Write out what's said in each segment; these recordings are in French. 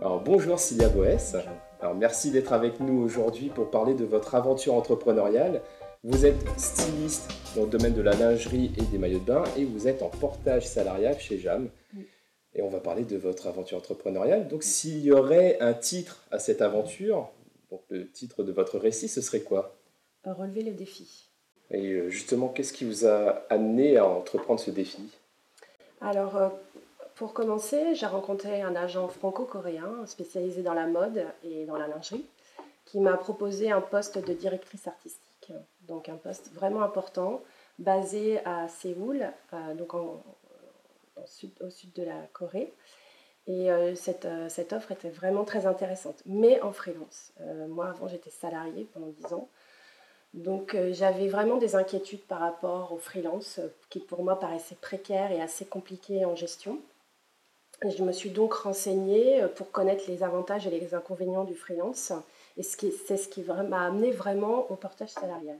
Alors bonjour Cilia Boès. Bonjour. Alors merci d'être avec nous aujourd'hui pour parler de votre aventure entrepreneuriale. Vous êtes styliste dans le domaine de la lingerie et des maillots de bain et vous êtes en portage salarial chez JAM. Oui. Et on va parler de votre aventure entrepreneuriale. Donc s'il y aurait un titre à cette aventure, donc le titre de votre récit, ce serait quoi? Relever le défi. Et justement, qu'est-ce qui vous a amené à entreprendre ce défi? Alors, pour commencer, j'ai rencontré un agent franco-coréen spécialisé dans la mode et dans la lingerie qui m'a proposé un poste de directrice artistique, donc un poste vraiment important, basé à Séoul, donc au sud de la Corée. Et cette offre était vraiment très intéressante, mais en freelance. Moi, avant, j'étais salariée pendant 10 ans. Donc j'avais vraiment des inquiétudes par rapport au freelance qui pour moi paraissait précaire et assez compliqué en gestion. Et je me suis donc renseignée pour connaître les avantages et les inconvénients du freelance. Et c'est ce qui m'a amené vraiment au portage salarial.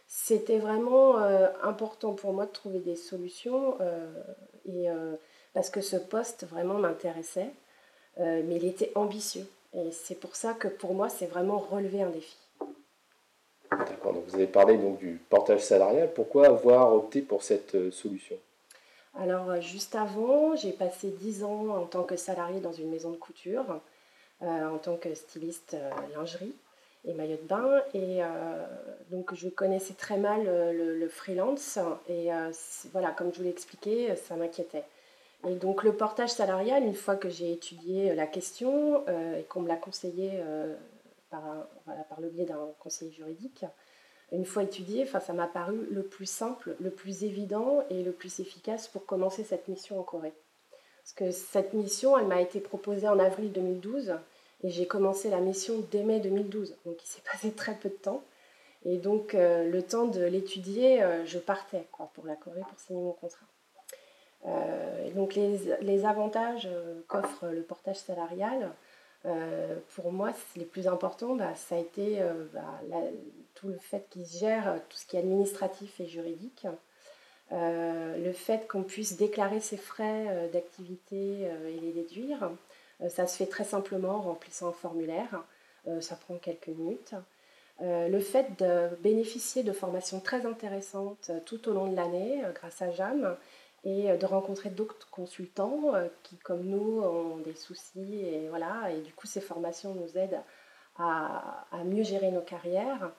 C'était vraiment important pour moi de trouver des solutions et, parce que ce poste vraiment m'intéressait, mais il était ambitieux. Et c'est pour ça que pour moi, c'est vraiment relever un défi. D'accord, donc vous avez parlé donc du portage salarial. Pourquoi avoir opté pour cette solution? Alors, juste avant, j'ai passé 10 ans en tant que salariée dans une maison de couture, en tant que styliste lingerie et maillot de bain. Et donc, je connaissais très mal le freelance. Et voilà, comme je vous l'ai expliqué, ça m'inquiétait. Et donc, le portage salarial, une fois que j'ai étudié la question et qu'on me l'a conseillé voilà, par le biais d'un conseiller juridique, une fois étudié, ça m'a paru le plus simple, le plus évident et le plus efficace pour commencer cette mission en Corée. Parce que cette mission, elle m'a été proposée en avril 2012 et j'ai commencé la mission dès mai 2012. Donc il s'est passé très peu de temps. Et donc le temps de l'étudier, je partais pour la Corée pour signer mon contrat. Et donc les avantages qu'offre le portage salarial, pour moi, les plus importants, ça a été tout le fait qu'ils gèrent tout ce qui est administratif et juridique, le fait qu'on puisse déclarer ses frais d'activité et les déduire. Ça se fait très simplement en remplissant un formulaire, ça prend quelques minutes. Le fait de bénéficier de formations très intéressantes tout au long de l'année grâce à JAM et de rencontrer d'autres consultants qui, comme nous, ont des soucis et voilà. Et du coup, ces formations nous aident à mieux gérer nos carrières.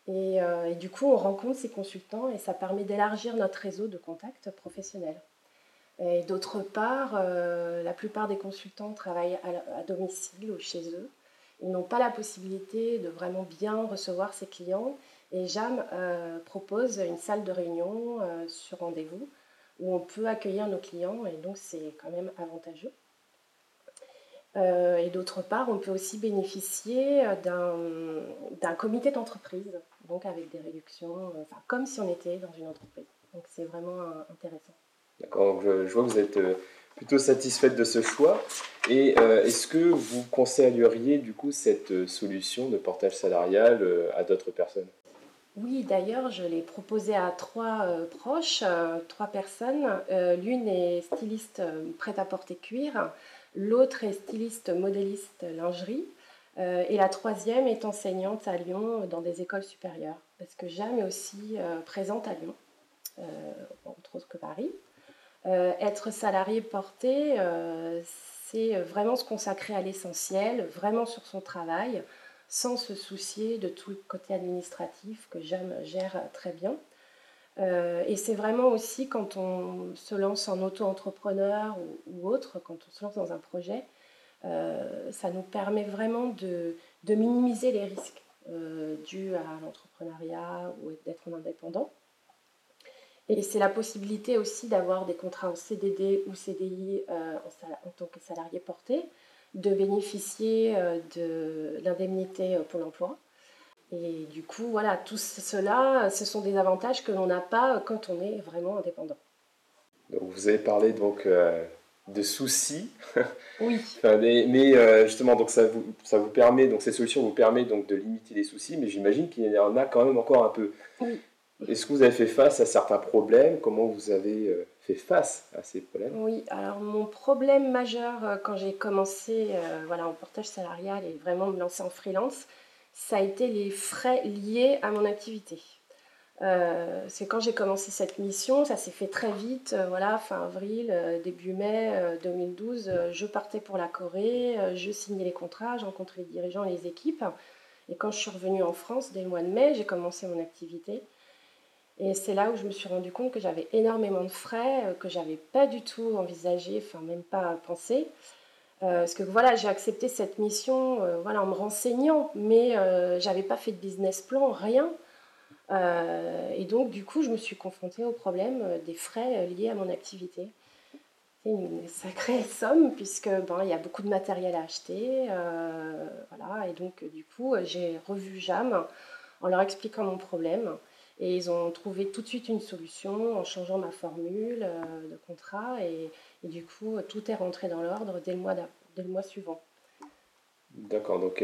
Et du coup, on rencontre ces consultants et ça permet d'élargir notre réseau de contacts professionnels. Et d'autre part, la plupart des consultants travaillent à domicile ou chez eux. Ils n'ont pas la possibilité de vraiment bien recevoir ses clients. Et JAM propose une salle de réunion sur rendez-vous où on peut accueillir nos clients et donc c'est quand même avantageux. Et d'autre part, on peut aussi bénéficier d'un comité d'entreprise, donc avec des réductions, comme si on était dans une entreprise. Donc c'est vraiment intéressant. D'accord, donc je vois que vous êtes plutôt satisfaite de ce choix. Et est-ce que vous conseilleriez du coup cette solution de portage salarial à d'autres personnes? Oui, d'ailleurs, je l'ai proposé à trois proches, trois personnes. L'une est styliste prêt-à-porter cuir, l'autre est styliste modéliste lingerie, et la troisième est enseignante à Lyon dans des écoles supérieures. Parce que JAM est aussi présente à Lyon, euh, entre autres que Paris. Être salarié porté, c'est vraiment se consacrer à l'essentiel, vraiment sur son travail, sans se soucier de tout le côté administratif que JAM gère très bien. Et c'est vraiment aussi quand on se lance en auto-entrepreneur ou autre, quand on se lance dans un projet, ça nous permet vraiment de minimiser les risques dus à l'entrepreneuriat ou d'être en indépendant. Et c'est la possibilité aussi d'avoir des contrats en CDD ou CDI en tant que salarié porté, de bénéficier de l'indemnité Pôle emploi. Et du coup, voilà, tout cela, ce sont des avantages que l'on n'a pas quand on est vraiment indépendant. Donc vous avez parlé donc de soucis, Oui, enfin, mais justement donc ça vous permet donc cette solution vous permet donc de limiter les soucis, mais j'imagine qu'il y en a quand même encore un peu. oui. Est-ce que vous avez fait face à certains problèmes? Comment vous avez fait face à ces problèmes. Oui, alors mon problème majeur quand j'ai commencé voilà, en portage salarial et vraiment me lancer en freelance, ça a été les frais liés à mon activité. C'est quand j'ai commencé cette mission, ça s'est fait très vite, voilà, fin avril, début mai 2012, je partais pour la Corée, je signais les contrats, j'ai rencontré les dirigeants et les équipes. Et quand je suis revenue en France, dès le mois de mai, j'ai commencé mon activité. Et c'est là où je me suis rendu compte que j'avais énormément de frais, que j'avais pas du tout envisagé, enfin même pas pensé. Parce que voilà, j'ai accepté cette mission voilà, en me renseignant, mais j'avais pas fait de business plan, rien. Et donc, du coup, je me suis confrontée au problème des frais liés à mon activité. C'est une sacrée somme, puisque ben, il y a beaucoup de matériel à acheter. Voilà, et donc, du coup, j'ai revu Jam en leur expliquant mon problème. Et ils ont trouvé tout de suite une solution en changeant ma formule de contrat. Et du coup, tout est rentré dans l'ordre dès le mois suivant. D'accord, donc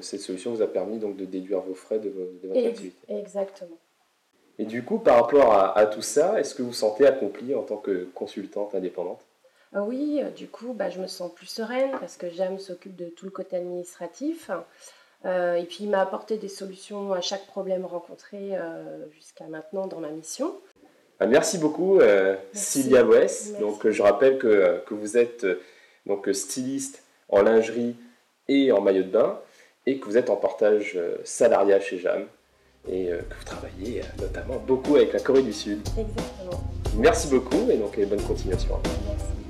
cette solution vous a permis donc de déduire vos frais de votre activité. Exactement. Et du coup, par rapport à tout ça, est-ce que vous vous sentez accomplie en tant que consultante indépendante? Oui, du coup, bah, je me sens plus sereine parce que Jam s'occupe de tout le côté administratif. Et puis, il m'a apporté des solutions à chaque problème rencontré jusqu'à maintenant dans ma mission. Merci beaucoup, Cilia Boès. Donc, je rappelle que vous êtes donc, styliste en lingerie et en maillot de bain et que vous êtes en portage salarial chez Jam et que vous travaillez notamment beaucoup avec la Corée du Sud. Exactement. Merci beaucoup et donc bonne continuation. Merci.